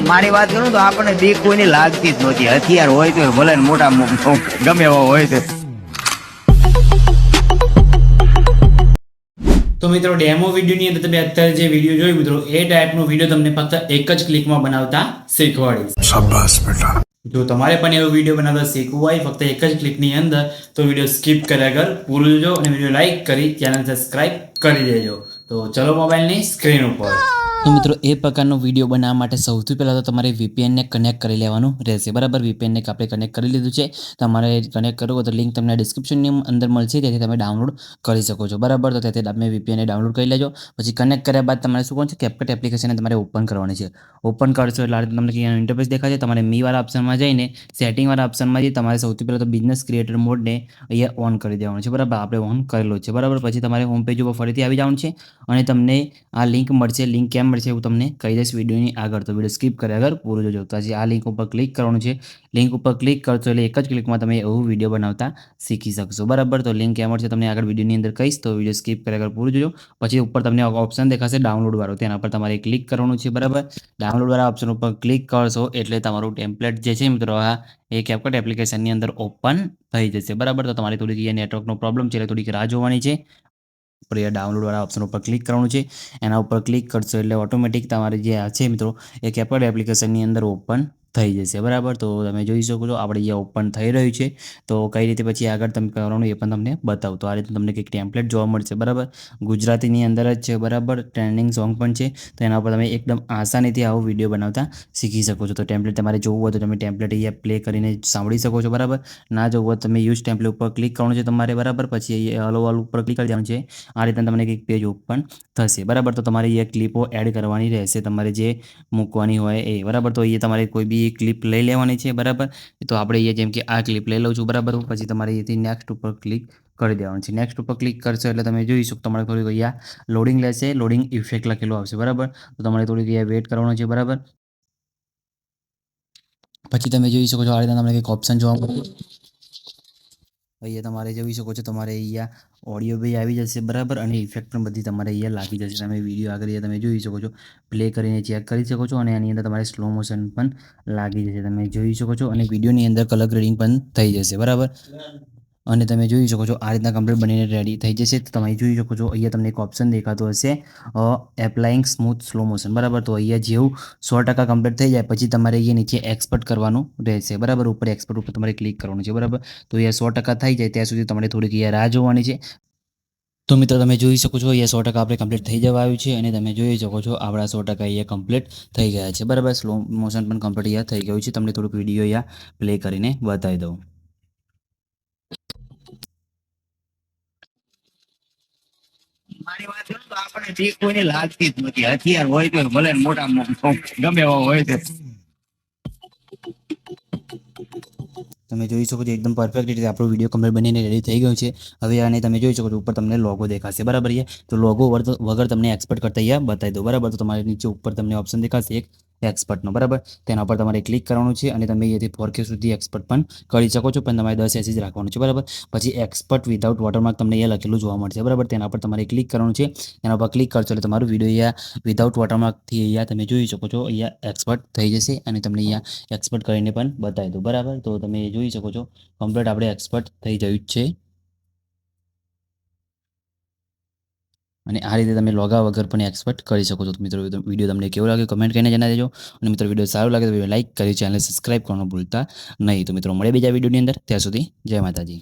મારી વાત કરું તો આપણને બીક કોઈની લાગતી જ નહોતી. હથિયાર હોય તો ભલે ને મોટા ગમે એવા હોય તો. તો મિત્રો ડેમો વિડીયોની અંદર તમે અત્યારે જે વિડીયો જોયું મિત્રો એ ટાઈપનો વિડીયો તમને ફક્ત એક જ ક્લિકમાં બનાવતા શીખવાડીશ. શાબાશ બેટા. જો તમારે પણ એવો વિડીયો બનાવતા શીખવું હોય ફક્ત એક જ ક્લિકની અંદર તો વિડીયો સ્કીપ કર્યા વગર પૂરો જોજો અને વિડીયો લાઈક કરી ચેનલ સબસ્ક્રાઇબ કરી દેજો. તો ચલો મોબાઈલની સ્ક્રીન ઉપર. તો મિત્રો એ પ્રકારનો વિડીયો બનાવવા માટે સૌથી પહેલાં તો તમારે VPN ને કનેક્ટ કરી લેવાનું રહેશે. બરાબર, VPN ને આપણે કનેક્ટ કરી લીધું છે. તમારે કનેક્ટ કરવું હોય તો લિંક તમને ડિસ્ક્રિપ્શનની અંદર મળશે, ત્યાંથી તમે ડાઉનલોડ કરી શકો છો. બરાબર, તો ત્યાંથી તમે VPN ને ડાઉનલોડ કરી લેજો. પછી કનેક્ટ કર્યા બાદ તમારે શું કરવાનું છે, CapCut એપ્લિકેશનને તમારે ઓપન કરવાની છે. ઓપન કરશો એટલે આ રીતે તમને અહીંયા ઇન્ટરફેસ દેખાશે. તમારે મીવાળા ઓપ્શનમાં જઈને સેટિંગવાળા ઓપ્શનમાં જઈ તમારે સૌથી પહેલાં તો બિઝનેસ ક્રિએટર મોડને અહીંયા ઓન કરી દેવાનું છે. બરાબર, આપણે ઓન કરેલો છે. બરાબર, પછી તમારે હોમ પેજ ઉપર ફરીથી આવી જવાનું છે અને તમને આ લિંક મળશે. લિંક કેમ મળશે એવું તમને કહી દઈશ વિડીયોની આગળ, તો વિડીયો સ્કીપ કર્યા આગળ પૂરું જોજો. તો આજે આ લિંક ઉપર ક્લિક કરવાનું છે. લિંક ઉપર ક્લિક કરશો એટલે એક જ ક્લિકમાં તમે એવું વિડીયો બનાવતા શીખી શકશો. બરાબર, તો લિંક કેમ મળશે તમને આગળ વિડીયોની અંદર કહીશ, તો વિડીયો સ્કીપ કર્યા આગળ પૂરું જોજો. પછી ઉપર તમને ઓપ્શન દેખાશે ડાઉનલોડ વાળો, તેના પર તમારે ક્લિક કરવાનું છે. બરાબર, ડાઉનલોડ વાળા ઓપ્શન ઉપર ક્લિક કરશો એટલે તમારું ટેમ્પલેટ જે છે મિત્રો આ એ CapCut એપ્લિકેશનની અંદર ઓપન થઈ જશે. બરાબર, તો તમારી થોડીક અહીંયા નેટવર્કનો પ્રોબ્લેમ છે એટલે થોડીક રાહ જોવાની છે. ઉપર અહીંયા ડાઉનલોડવાળા ઓપ્શન ઉપર ક્લિક કરવાનું છે. એના ઉપર ક્લિક કરશો એટલે ઓટોમેટિક તમારે જે આ છે મિત્રો એ CapCut એપ્લિકેશનની અંદર ઓપન થઈ જશે. બરાબર, તો તમે જોઈ શકો છો આપણે અહીંયા ઓપન થઈ રહ્યું છે. તો કઈ રીતે પછી આગળ તમે કરવાનું એ પણ તમને બતાવું. તો આ રીતે તમને કંઈક ટેમ્પલેટ જોવા મળશે. બરાબર, ગુજરાતીની અંદર જ છે. બરાબર, ટ્રેન્ડિંગ સોંગ પણ છે. તો એના ઉપર તમે એકદમ આસાનીથી આવો વિડીયો બનાવતા શીખી શકો છો. તો ટેમ્પલેટ તમારે જોવું હોય તો તમે ટેમ્પલેટ અહીંયા પ્લે કરીને સાંભળી શકો છો. બરાબર, ના જોવું હોય તમે યુઝ ટેમ્પલેટ ઉપર ક્લિક કરવાનું છે તમારે. બરાબર, પછી અહીંયા હલો હલો ઉપર ક્લિક કરી દેવાનું છે. આ રીતે તમને કંઈક પેજ ઓપન થશે. બરાબર, તો તમારે અહીંયા ક્લિપો એડ કરવાની રહેશે, તમારે જે મૂકવાની હોય એ. બરાબર, તો અહીંયા તમારે કોઈ બી ક્લિપ લઈ લેવાની છે. બરાબર, તો આપણે અહીંયા જેમ કે આ ક્લિપ લઈ લઉં છું. બરાબર, પછી તમારે અહીંથી નેક્સ્ટ ઉપર ક્લિક કરી દેવાનું છે. નેક્સ્ટ ઉપર ક્લિક કરશો એટલે તમે જોઈ શકો તમારે થોડીક અહીંયા લોડિંગ લેશે. લોડિંગ ઇફેક્ટ લખેલું આવશે. બરાબર, તો તમારે થોડીક અહીંયા વેઇટ કરવાનો છે. બરાબર, પછી તમે જોઈ શકો છો આ રીતે તમને કંઈક ઓપ્શન જોવા મળે. અહીંયા તમારે જોઈ શકો છો તમારે અહીંયા ઓડિયો બી આવી જશે. બરાબર, અને ઇફેક્ટ પણ બધી તમારે અહીંયા લાગી જશે. તમે વિડીયો આગળ તમે જોઈ શકો છો, પ્લે કરીને ચેક કરી શકો છો. અને આની અંદર તમારે સ્લો મોશન પણ લાગી જશે, તમે જોઈ શકો છો. અને વિડીયોની અંદર કલર ગ્રેડિંગ પણ થઈ જશે. બરાબર, અને તમે જોઈ શકો છો આ રીતના કમ્પ્લીટ બનીને રેડી થઈ જશે. તો તમે જોઈ શકો છો અહીંયા તમને એક ઓપ્શન દેખાતો હશે એપ્લાઇંગ સ્મૂથ સ્લો મોશન. બરાબર, તો અહીંયા જેવું 100% કમ્પ્લીટ થઈ જાય પછી તમારે અહીંયા નીચે એક્સપર્ટ કરવાનું રહેશે. બરાબર, ઉપર એક્સપર્ટ ઉપર તમારે ક્લિક કરવાનું છે. બરાબર, તો અહીંયા 100% થઈ જાય ત્યાં સુધી તમારે થોડીક અહીંયા રાહ જોવાની છે. તો મિત્રો તમે જોઈ શકો છો અહીંયા 100% આપણે કમ્પ્લીટ થઈ જવા આવ્યું છે. અને તમે જોઈ શકો છો આપણા 100% અહીંયા કમ્પ્લીટ થઈ ગયા છે. બરાબર, સ્લો મોશન પણ કમ્પ્લીટ અહીંયા થઈ ગયું છે. તમને થોડુંક વિડીયો અહીંયા પ્લે કરીને બતાવી દઉં. મારી વાત કરું તો આપણને બીક કોઈની લાગતી જ નહોતી. હથિયાર હોય તો ભલે ને મોટા ગમે એવા હોય તો. તમે જોઈ શકો છો એકદમ પરફેક્ટ રીતે આપણો વિડીયો કમ્પ્લીટ બનીને રેડી થઈ ગયો છે. હવે આને તમે જોઈ શકો છો ઉપર તમને લોગો દેખાશે. બરાબર, તો લોગો વગર તમને એક્સપર્ટ કરતા અહીંયા બતાવી દો. બરાબર, તો તમારે નીચે ઉપર તમને ઓપ્શન દેખાશે એક એક્સપર્ટનો. બરાબર, તેના પર તમારે ક્લિક કરવાનું છે અને તમે અહીંયાથી 4K સુધી એક્સપર્ટ પણ કરી શકો છો, પણ તમારે 1080 જ રાખવાનું છે. બરાબર, પછી એક્સપર્ટ વિધાઉટ વોટરમાર્ક તમને અહીંયા લખેલું જોવા મળશે. બરાબર, તેના પર તમારે ક્લિક કરવાનું છે. તેના પર ક્લિક કરશો એટલે તમારું વિડીયો અહીંયા વિધાઉટ વોટરમાર્કથી અહીંયા તમે જોઈ શકો છો અહીંયા એક્સપર્ટ થઈ જશે. અને તમને અહીંયા એક્સપર્ટ કરીને પણ બતાવી દો. બરાબર, તો તમે જોઈ શકો છો કમ્પ્લીટ આપણે એક્સપર્ટ થઈ ગયું છે. અને આ રીતે તમે લોગા વગર પણ એક્સપર્ટ કરી શકો છો. મિત્રો વિડીયો તમને કેવો લાગ્યો કમેન્ટ કરીને જણાવી દેજો. અને મિત્રો વિડીયો સારો લાગે તો વિડીયો લાઈક કરી ચેનલ સબસ્ક્રાઇબ કરવાનું ભૂલતા નહીં. તો મિત્રો મળે બીજા વિડીયોની અંદર, ત્યાં સુધી જય માતાજી.